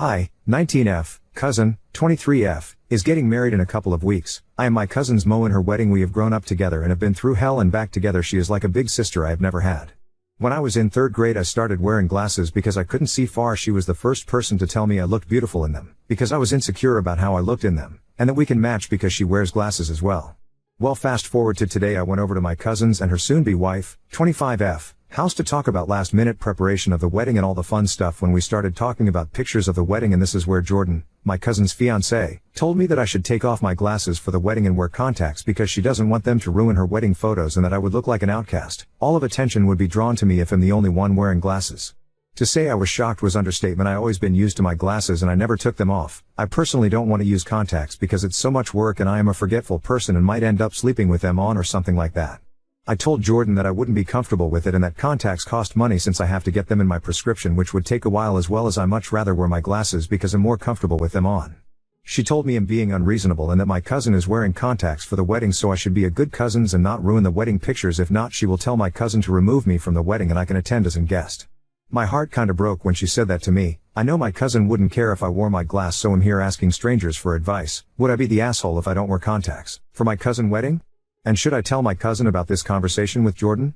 I, 19F, cousin, 23F, is getting married in a couple of weeks. I am my cousin's Mo in her wedding. We have grown up together and have been through hell and back together. She is like a big sister I have never had. When I was in 3rd grade I started wearing glasses because I couldn't see far. She was the first person to tell me I looked beautiful in them, because I was insecure about how I looked in them, and that we can match because she wears glasses as well. Well, fast forward to today. I went over to my cousin's and her soon-be wife, 25F, house to talk about last-minute preparation of the wedding and all the fun stuff. When we started talking about pictures of the wedding, and this is where Jordan, my cousin's fiancé, told me that I should take off my glasses for the wedding and wear contacts because she doesn't want them to ruin her wedding photos and that I would look like an outcast. All of attention would be drawn to me if I'm the only one wearing glasses. To say I was shocked was understatement. I always been used to my glasses and I never took them off. I personally don't want to use contacts because it's so much work and I am a forgetful person and might end up sleeping with them on or something like that. I told Jordan that I wouldn't be comfortable with it and that contacts cost money since I have to get them in my prescription, which would take a while, as well as I much rather wear my glasses because I'm more comfortable with them on. She told me I'm being unreasonable and that my cousin is wearing contacts for the wedding, so I should be a good cousin and not ruin the wedding pictures. If not, she will tell my cousin to remove me from the wedding and I can attend as a guest. My heart kinda broke when she said that to me. I know my cousin wouldn't care if I wore my glass, so I'm here asking strangers for advice. Would I be the asshole if I don't wear contacts for my cousin wedding? And should I tell my cousin about this conversation with Jordan?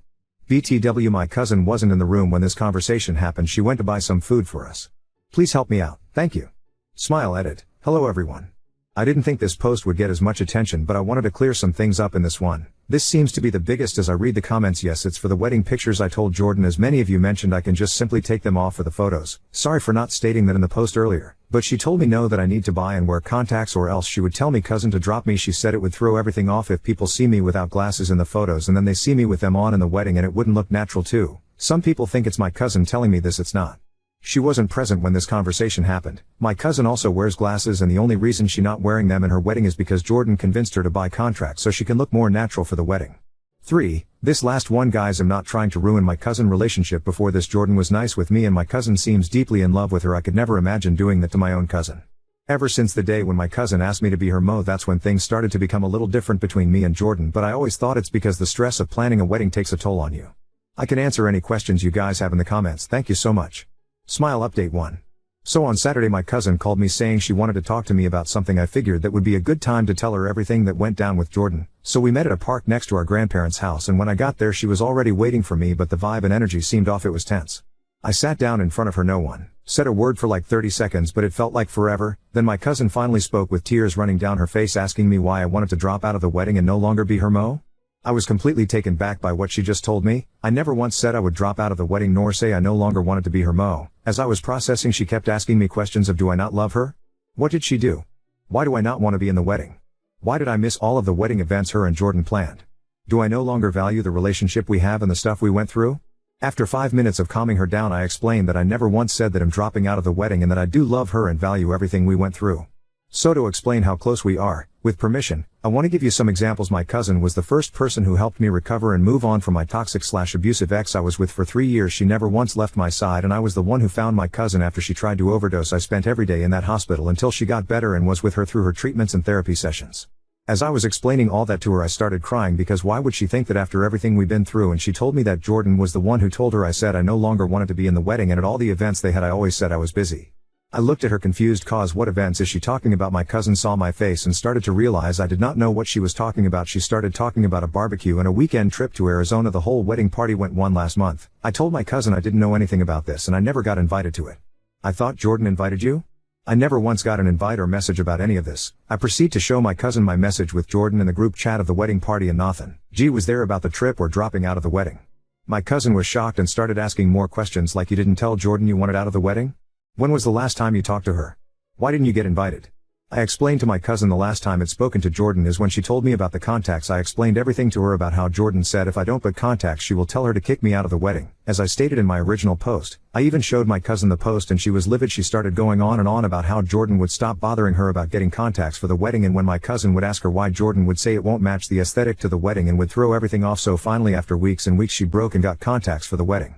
BTW, my cousin wasn't in the room when this conversation happened. She went to buy some food for us. Please help me out, thank you. Smile edit. Hello everyone. I didn't think this post would get as much attention, but I wanted to clear some things up in this one. This seems to be the biggest as I read the comments. Yes, it's for the wedding pictures. I told Jordan, as many of you mentioned, I can just simply take them off for the photos. Sorry for not stating that in the post earlier, but she told me no, that I need to buy and wear contacts or else she would tell me cousin to drop me. She said it would throw everything off if people see me without glasses in the photos and then they see me with them on in the wedding, and it wouldn't look natural too. Some people think it's my cousin telling me this. It's not. She wasn't present when this conversation happened. My cousin also wears glasses and the only reason she's not wearing them in her wedding is because Jordan convinced her to buy contacts so she can look more natural for the wedding. 3. This last one, guys, I'm not trying to ruin my cousin relationship. Before this, Jordan was nice with me and my cousin seems deeply in love with her. I could never imagine doing that to my own cousin. Ever since the day when my cousin asked me to be her Mo, that's when things started to become a little different between me and Jordan, but I always thought it's because the stress of planning a wedding takes a toll on you. I can answer any questions you guys have in the comments. Thank you so much. Smile update 1. So on Saturday my cousin called me saying she wanted to talk to me about something. I figured that would be a good time to tell her everything that went down with Jordan, so we met at a park next to our grandparents' house, and when I got there she was already waiting for me, but the vibe and energy seemed off. It was tense. I sat down in front of her. No one said a word for like 30 seconds, but it felt like forever. Then my cousin finally spoke with tears running down her face, asking me why I wanted to drop out of the wedding and no longer be her Mo. I was completely taken back by what she just told me. I never once said I would drop out of the wedding nor say I no longer wanted to be her Mo. As I was processing, she kept asking me questions of, do I not love her? What did she do? Why do I not want to be in the wedding? Why did I miss all of the wedding events her and Jordan planned? Do I no longer value the relationship we have and the stuff we went through? After 5 minutes of calming her down, I explained that I never once said that I'm dropping out of the wedding and that I do love her and value everything we went through. So to explain how close we are, with permission, I want to give you some examples. My cousin was the first person who helped me recover and move on from my toxic/abusive ex I was with for 3 years. She never once left my side and I was the one who found my cousin after she tried to overdose. I spent every day in that hospital until she got better and was with her through her treatments and therapy sessions. As I was explaining all that to her, I started crying because why would she think that after everything we've been through? And she told me that Jordan was the one who told her. I said I no longer wanted to be in the wedding and at all the events they had I always said I was busy. I looked at her confused, cause what events is she talking about? My cousin saw my face and started to realize I did not know what she was talking about. She started talking about a barbecue and a weekend trip to Arizona. The whole wedding party went one last month. I told my cousin I didn't know anything about this and I never got invited to it. I thought Jordan invited you? I never once got an invite or message about any of this. I proceed to show my cousin my message with Jordan in the group chat of the wedding party and nothing G was there about the trip or dropping out of the wedding. My cousin was shocked and started asking more questions like, you didn't tell Jordan you wanted out of the wedding? When was the last time you talked to her? Why didn't you get invited? I explained to my cousin the last time I'd spoken to Jordan is when she told me about the contacts. I explained everything to her about how Jordan said if I don't put contacts she will tell her to kick me out of the wedding. As I stated in my original post, I even showed my cousin the post and she was livid. She started going on and on about how Jordan would stop bothering her about getting contacts for the wedding, and when my cousin would ask her why, Jordan would say it won't match the aesthetic to the wedding and would throw everything off. So finally after weeks and weeks she broke and got contacts for the wedding.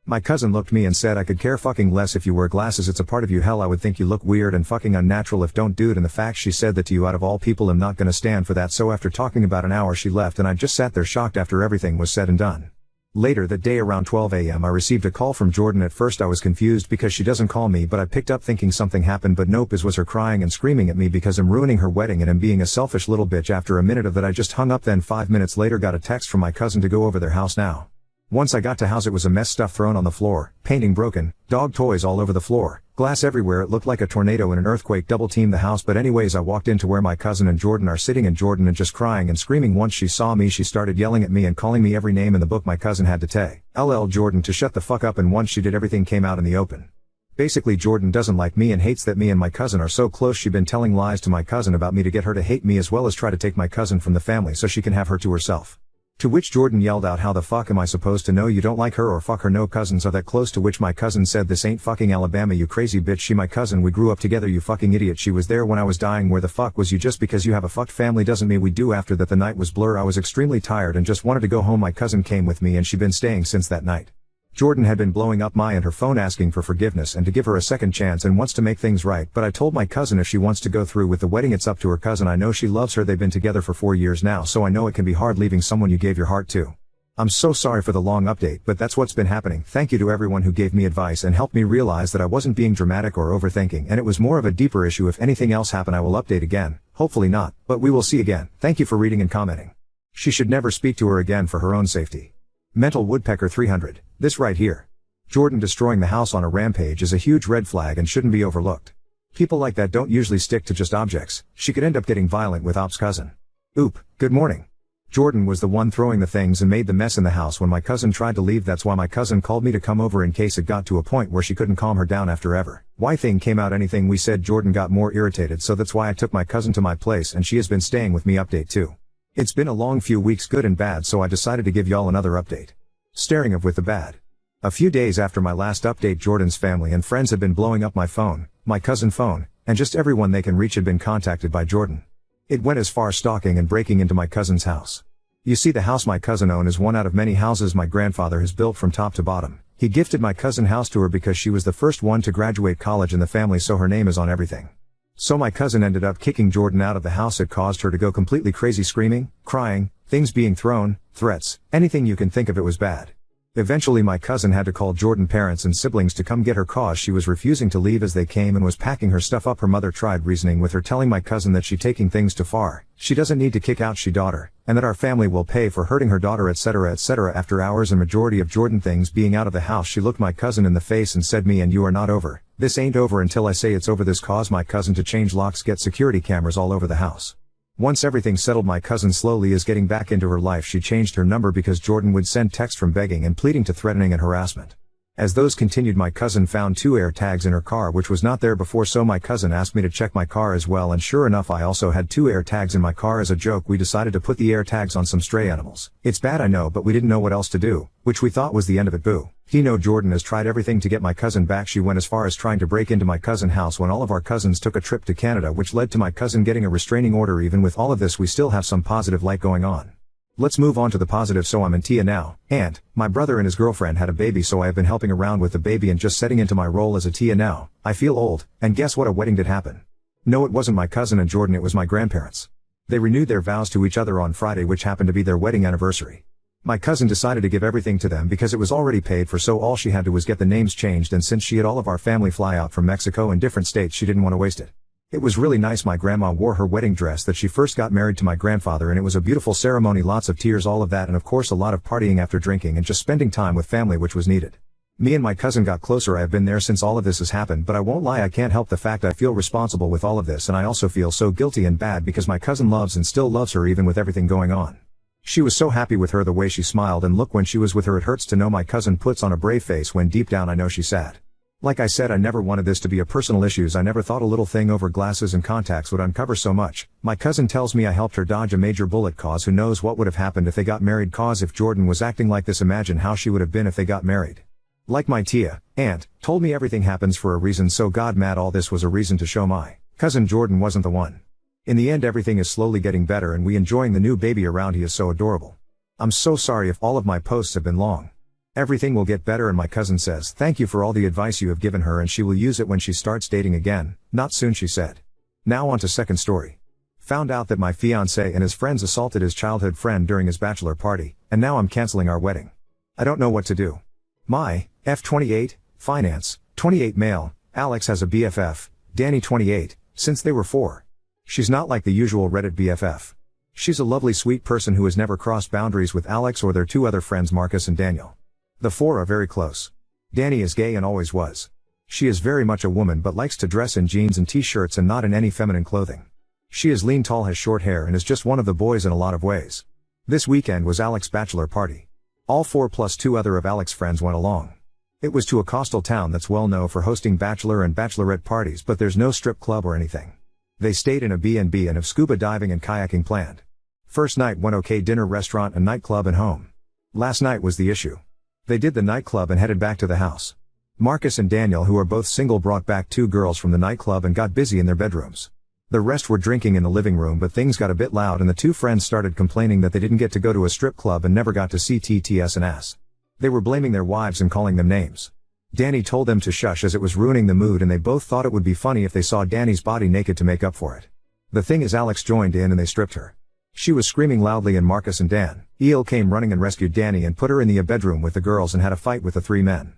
My cousin looked me and said I could care fucking less if you wear glasses, it's a part of you. Hell, I would think you look weird and fucking unnatural if don't do it. And the fact she said that to you, out of all people, I'm not gonna stand for that. So after talking about an hour she left and I just sat there shocked after everything was said and done. Later that day around 12 a.m. I received a call from Jordan. At first I was confused because she doesn't call me, but I picked up thinking something happened, but nope, it was her crying and screaming at me because I'm ruining her wedding and I'm being a selfish little bitch. After a minute of that I just hung up, then 5 minutes later got a text from my cousin to go over their house now. Once I got to house it was a mess, stuff thrown on the floor, painting broken, dog toys all over the floor, glass everywhere. It looked like a tornado and an earthquake double teamed the house. But anyways, I walked into where my cousin and Jordan are sitting, and Jordan and just crying and screaming. Once she saw me she started yelling at me and calling me every name in the book. My cousin had to tell Jordan to shut the fuck up, and once she did everything came out in the open. Basically Jordan doesn't like me and hates that me and my cousin are so close. She's been telling lies to my cousin about me to get her to hate me, as well as try to take my cousin from the family so she can have her to herself. To which Jordan yelled out, "How the fuck am I supposed to know you don't like her or fuck her? No cousins are that close." To which my cousin said, "This ain't fucking Alabama, you crazy bitch. She my cousin, we grew up together, you fucking idiot. She was there when I was dying. Where the fuck was you? Just because you have a fucked family doesn't mean we do." After that the night was blur. I was extremely tired and just wanted to go home. My cousin came with me and she'd been staying since that night. Jordan had been blowing up my and her phone asking for forgiveness and to give her a second chance and wants to make things right, but I told my cousin if she wants to go through with the wedding it's up to her. Cousin, I know she loves her. They've been together for 4 years now, so I know it can be hard leaving someone you gave your heart to. I'm so sorry for the long update, but that's what's been happening. Thank you to everyone who gave me advice and helped me realize that I wasn't being dramatic or overthinking and it was more of a deeper issue. If anything else happened I will update again, hopefully not, but we will see again. Thank you for reading and commenting. She should never speak to her again for her own safety. Mental Woodpecker 300, this right here. Jordan destroying the house on a rampage is a huge red flag and shouldn't be overlooked. People like that don't usually stick to just objects. She could end up getting violent with Op's cousin. Oop, good morning. Jordan was the one throwing the things and made the mess in the house when my cousin tried to leave. That's why my cousin called me to come over in case it got to a point where she couldn't calm her down after ever. Why thing came out anything we said. Jordan got more irritated, so that's why I took my cousin to my place and she has been staying with me. Update 2. It's been a long few weeks, good and bad, so I decided to give y'all another update. Starting off with the bad. A few days after my last update, Jordan's family and friends had been blowing up my phone, my cousin's phone, and just everyone they can reach had been contacted by Jordan. It went as far stalking and breaking into my cousin's house. You see, the house my cousin owns is one out of many houses my grandfather has built from top to bottom. He gifted my cousin house to her because she was the first one to graduate college in the family, so her name is on everything. So my cousin ended up kicking Jordan out of the house. It caused her to go completely crazy, screaming, crying, things being thrown, threats, anything you can think of. It was bad. Eventually my cousin had to call Jordan's parents and siblings to come get her cause she was refusing to leave as they came and was packing her stuff up. Her mother tried reasoning with her, telling my cousin that she taking things too far, she doesn't need to kick out she daughter, and that our family will pay for hurting her daughter, etc., etc. After hours and majority of Jordan things being out of the house, she looked my cousin in the face and said, "Me and you are not over. This ain't over until I say it's over." This caused my cousin to change locks, get security cameras all over the house. Once everything settled, my cousin slowly is getting back into her life. She changed her number because Jordan would send text from begging and pleading to threatening and harassment. As those continued, my cousin found 2 air tags in her car which was not there before, so my cousin asked me to check my car as well, and sure enough I also had 2 air tags in my car. As a joke we decided to put the air tags on some stray animals. It's bad, I know, but we didn't know what else to do, which we thought was the end of it. Boo. Jordan has tried everything to get my cousin back. She went as far as trying to break into my cousin's house when all of our cousins took a trip to Canada, which led to my cousin getting a restraining order. Even with all of this we still have some positive light going on. Let's move on to the positive. So I'm in Tia now, and my brother and his girlfriend had a baby, so I have been helping around with the baby and just setting into my role as a Tia now. I feel old, and guess what, a wedding did happen. No, it wasn't my cousin and Jordan, it was my grandparents. They renewed their vows to each other on Friday, which happened to be their wedding anniversary. My cousin decided to give everything to them because it was already paid for, so all she had to was get the names changed, and since she had all of our family fly out from Mexico in different states, she didn't want to waste it. It was really nice. My grandma wore her wedding dress that she first got married to my grandfather, and it was a beautiful ceremony, lots of tears, all of that, and of course a lot of partying after drinking and just spending time with family, which was needed. Me and my cousin got closer. I have been there since all of this has happened, but I won't lie, I can't help the fact I feel responsible with all of this, and I also feel so guilty and bad because my cousin loves and still loves her even with everything going on. She was so happy with her, the way she smiled, and look, when she was with her it hurts to know my cousin puts on a brave face when deep down I know she's sad. Like I said, I never wanted this to be a personal issues. I never thought a little thing over glasses and contacts would uncover so much. My cousin tells me I helped her dodge a major bullet, cause who knows what would have happened if they got married, cause if Jordan was acting like this, imagine how she would have been if they got married. Like my Tia, aunt, told me everything happens for a reason, so God mad all this was a reason to show my cousin Jordan wasn't the one. In the end everything is slowly getting better and we enjoying the new baby around. He is so adorable. I'm so sorry if all of my posts have been long. Everything will get better, and my cousin says thank you for all the advice you have given her and she will use it when she starts dating again. Not soon, she said. Now on to second story. Found out that my fiancé and his friends assaulted his childhood friend during his bachelor party, and now I'm canceling our wedding. I don't know what to do. My, F28, finance, 28 male, Alex has a BFF, Danny 28, since they were 4. She's not like the usual Reddit BFF. She's a lovely sweet person who has never crossed boundaries with Alex or their 2 other friends Marcus and Daniel. The 4 are very close. Danny is gay and always was. She is very much a woman but likes to dress in jeans and t-shirts and not in any feminine clothing. She is lean, tall, has short hair and is just one of the boys in a lot of ways. This weekend was Alex's bachelor party. All 4 plus 2 other of Alex's friends went along. It was to a coastal town that's well known for hosting bachelor and bachelorette parties, but there's no strip club or anything. They stayed in a B&B and have scuba diving and kayaking planned. First night went okay, dinner, restaurant and nightclub and home. Last night was the issue. They did the nightclub and headed back to the house. Marcus and Daniel, who are both single, brought back 2 girls from the nightclub and got busy in their bedrooms. The rest were drinking in the living room, but things got a bit loud and the 2 friends started complaining that they didn't get to go to a strip club and never got to see TTS and ass. They were blaming their wives and calling them names. Danny told them to shush as it was ruining the mood, and they both thought it would be funny if they saw Danny's body naked to make up for it. The thing is, Alex joined in and they stripped her. She was screaming loudly and Marcus and Daniel came running and rescued Danny and put her in the bedroom with the girls and had a fight with the 3 men.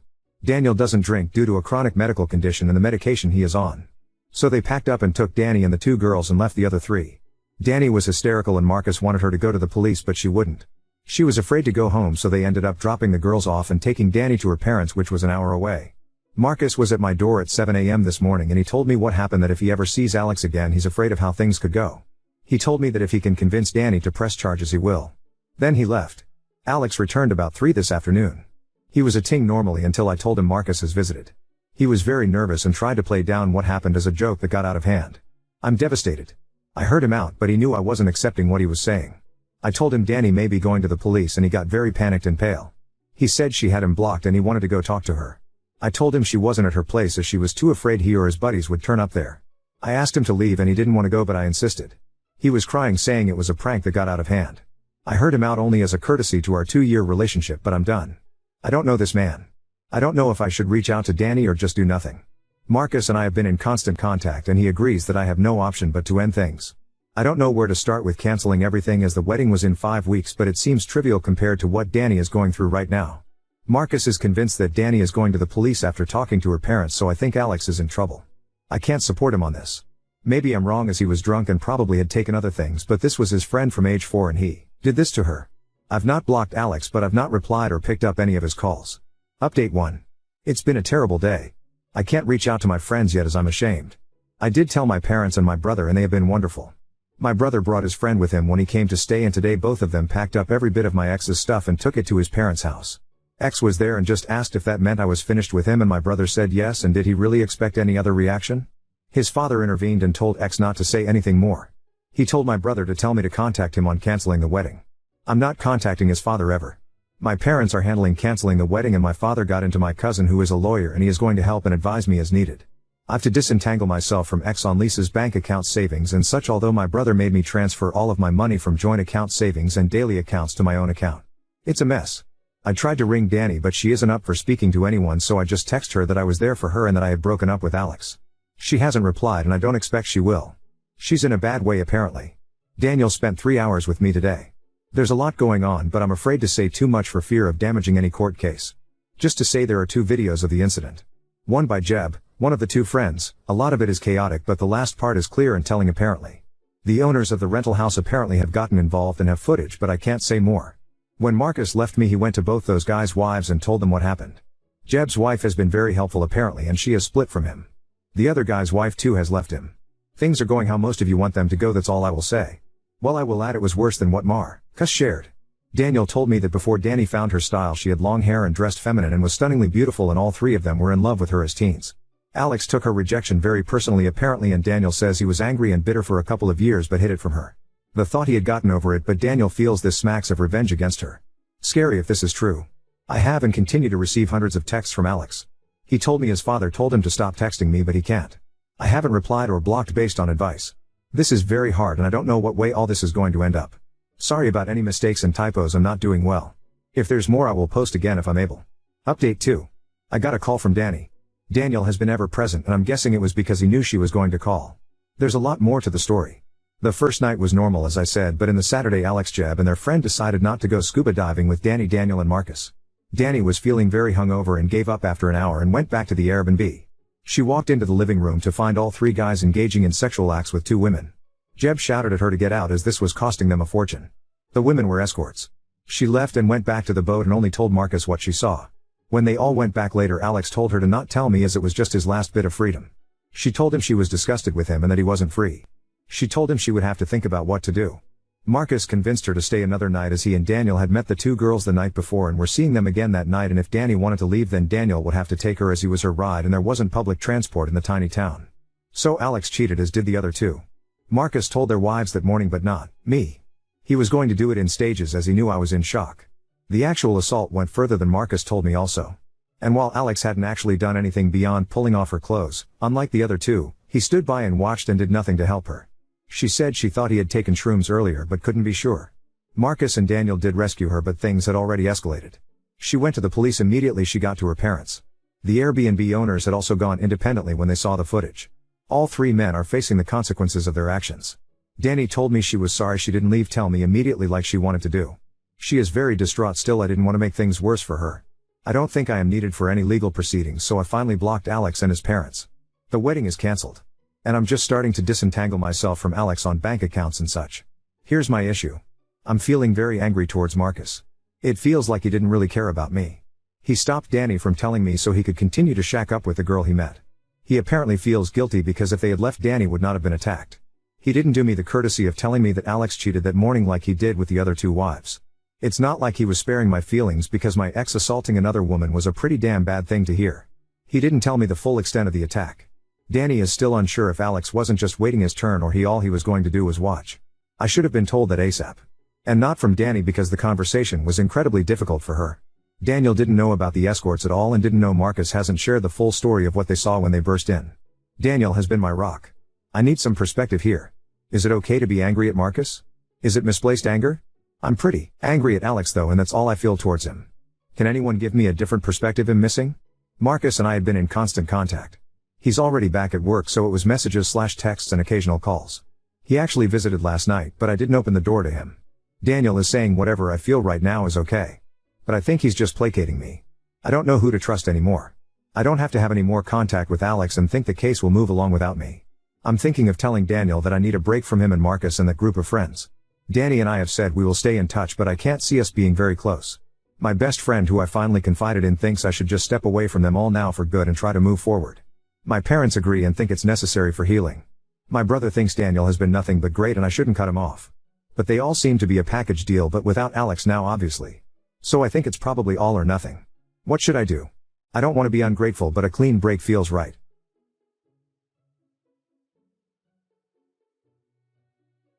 Daniel doesn't drink due to a chronic medical condition and the medication he is on. So they packed up and took Danny and the 2 girls and left the other 3. Danny was hysterical and Marcus wanted her to go to the police but she wouldn't. She was afraid to go home, so they ended up dropping the girls off and taking Danny to her parents, which was an hour away. Marcus was at my door at 7 a.m. this morning and he told me what happened, that if he ever sees Alex again he's afraid of how things could go. He told me that if he can convince Danny to press charges he will. Then he left. Alex returned about 3 this afternoon. He was a-ting normally until I told him Marcus has visited. He was very nervous and tried to play down what happened as a joke that got out of hand. I'm devastated. I heard him out, but he knew I wasn't accepting what he was saying. I told him Danny may be going to the police and he got very panicked and pale. He said she had him blocked and he wanted to go talk to her. I told him she wasn't at her place as she was too afraid he or his buddies would turn up there. I asked him to leave and he didn't want to go, but I insisted. He was crying, saying it was a prank that got out of hand. I heard him out only as a courtesy to our 2-year relationship, but I'm done. I don't know this man. I don't know if I should reach out to Danny or just do nothing. Marcus and I have been in constant contact and he agrees that I have no option but to end things. I don't know where to start with canceling everything as the wedding was in 5 weeks, but it seems trivial compared to what Danny is going through right now. Marcus is convinced that Danny is going to the police after talking to her parents, so I think Alex is in trouble. I can't support him on this. Maybe I'm wrong as he was drunk and probably had taken other things, but this was his friend from age 4 and he did this to her. I've not blocked Alex, but I've not replied or picked up any of his calls. Update 1. It's been a terrible day. I can't reach out to my friends yet as I'm ashamed. I did tell my parents and my brother and they have been wonderful. My brother brought his friend with him when he came to stay, and today both of them packed up every bit of my ex's stuff and took it to his parents' house. Ex was there and just asked if that meant I was finished with him, and my brother said yes, and did he really expect any other reaction? His father intervened and told Ex not to say anything more. He told my brother to tell me to contact him on canceling the wedding. I'm not contacting his father ever. My parents are handling canceling the wedding, and my father got into my cousin who is a lawyer and he is going to help and advise me as needed. I've to disentangle myself from Ex on Lisa's bank account savings and such, although my brother made me transfer all of my money from joint account savings and daily accounts to my own account. It's a mess. I tried to ring Danny, but she isn't up for speaking to anyone, so I just text her that I was there for her and that I had broken up with Alex. She hasn't replied and I don't expect she will. She's in a bad way apparently. Daniel spent 3 hours with me today. There's a lot going on, but I'm afraid to say too much for fear of damaging any court case. Just to say there are 2 videos of the incident. One by Jeb, one of the 2 friends. A lot of it is chaotic, but the last part is clear and telling apparently. The owners of the rental house apparently have gotten involved and have footage, but I can't say more. When Marcus left me he went to both those guys' wives and told them what happened. Jeb's wife has been very helpful apparently, and she has split from him. The other guy's wife too has left him. Things are going how most of you want them to go, that's all I will say. Well, I will add it was worse than what Marcus shared. Daniel told me that before Danny found her style she had long hair and dressed feminine and was stunningly beautiful, and all 3 of them were in love with her as teens. Alex took her rejection very personally apparently, and Daniel says he was angry and bitter for a couple of years but hid it from her. The thought he had gotten over it, but Daniel feels this smacks of revenge against her. Scary if this is true. I have and continue to receive hundreds of texts from Alex. He told me his father told him to stop texting me, but he can't. I haven't replied or blocked based on advice. This is very hard and I don't know what way all this is going to end up. Sorry about any mistakes and typos, I'm not doing well. If there's more I will post again if I'm able. Update 2. I got a call from Danny. Daniel has been ever present and I'm guessing it was because he knew she was going to call. There's a lot more to the story. The first night was normal as I said, but in the Saturday Alex, Jeb and their friend decided not to go scuba diving with Danny, Daniel and Marcus. Danny was feeling very hungover and gave up after an hour and went back to the Airbnb. She walked into the living room to find all three guys engaging in sexual acts with two women. Jeb shouted at her to get out as this was costing them a fortune. The women were escorts. She left and went back to the boat and only told Marcus what she saw. When they all went back later, Alex told her to not tell me as it was just his last bit of freedom. She told him she was disgusted with him and that he wasn't free. She told him she would have to think about what to do. Marcus convinced her to stay another night as he and Daniel had met the two girls the night before and were seeing them again that night, and if Danny wanted to leave then Daniel would have to take her as he was her ride and there wasn't public transport in the tiny town. So Alex cheated as did the other two. Marcus told their wives that morning but not me. He was going to do it in stages as he knew I was in shock. The actual assault went further than Marcus told me also. And while Alex hadn't actually done anything beyond pulling off her clothes, unlike the other two, he stood by and watched and did nothing to help her. She said she thought he had taken shrooms earlier but couldn't be sure. Marcus and Daniel did rescue her but things had already escalated. She went to the police immediately she got to her parents. The Airbnb owners had also gone independently when they saw the footage. All three men are facing the consequences of their actions. Danny told me she was sorry she didn't tell me immediately like she wanted to do. She is very distraught still. I didn't want to make things worse for her. I don't think I am needed for any legal proceedings, so I finally blocked Alex and his parents. The wedding is cancelled. And I'm just starting to disentangle myself from Alex on bank accounts and such. Here's my issue. I'm feeling very angry towards Marcus. It feels like he didn't really care about me. He stopped Danny from telling me so he could continue to shack up with the girl he met. He apparently feels guilty because if they had left, Danny would not have been attacked. He didn't do me the courtesy of telling me that Alex cheated that morning like he did with the other two wives. It's not like he was sparing my feelings because my ex assaulting another woman was a pretty damn bad thing to hear. He didn't tell me the full extent of the attack. Danny is still unsure if Alex wasn't just waiting his turn or all he was going to do was watch. I should have been told that ASAP. And not from Danny because the conversation was incredibly difficult for her. Daniel didn't know about the escorts at all and didn't know Marcus hasn't shared the full story of what they saw when they burst in. Daniel has been my rock. I need some perspective here. Is it okay to be angry at Marcus? Is it misplaced anger? I'm pretty angry at Alex though, and that's all I feel towards him. Can anyone give me a different perspective I'm missing? Marcus and I had been in constant contact. He's already back at work, so it was messages/texts and occasional calls. He actually visited last night, but I didn't open the door to him. Daniel is saying whatever I feel right now is okay. But I think he's just placating me. I don't know who to trust anymore. I don't have to have any more contact with Alex and think the case will move along without me. I'm thinking of telling Daniel that I need a break from him and Marcus and that group of friends. Danny and I have said we will stay in touch, but I can't see us being very close. My best friend who I finally confided in thinks I should just step away from them all now for good and try to move forward. My parents agree and think it's necessary for healing. My brother thinks Daniel has been nothing but great and I shouldn't cut him off. But they all seem to be a package deal, but without Alex now obviously. So I think it's probably all or nothing. What should I do? I don't want to be ungrateful, but a clean break feels right.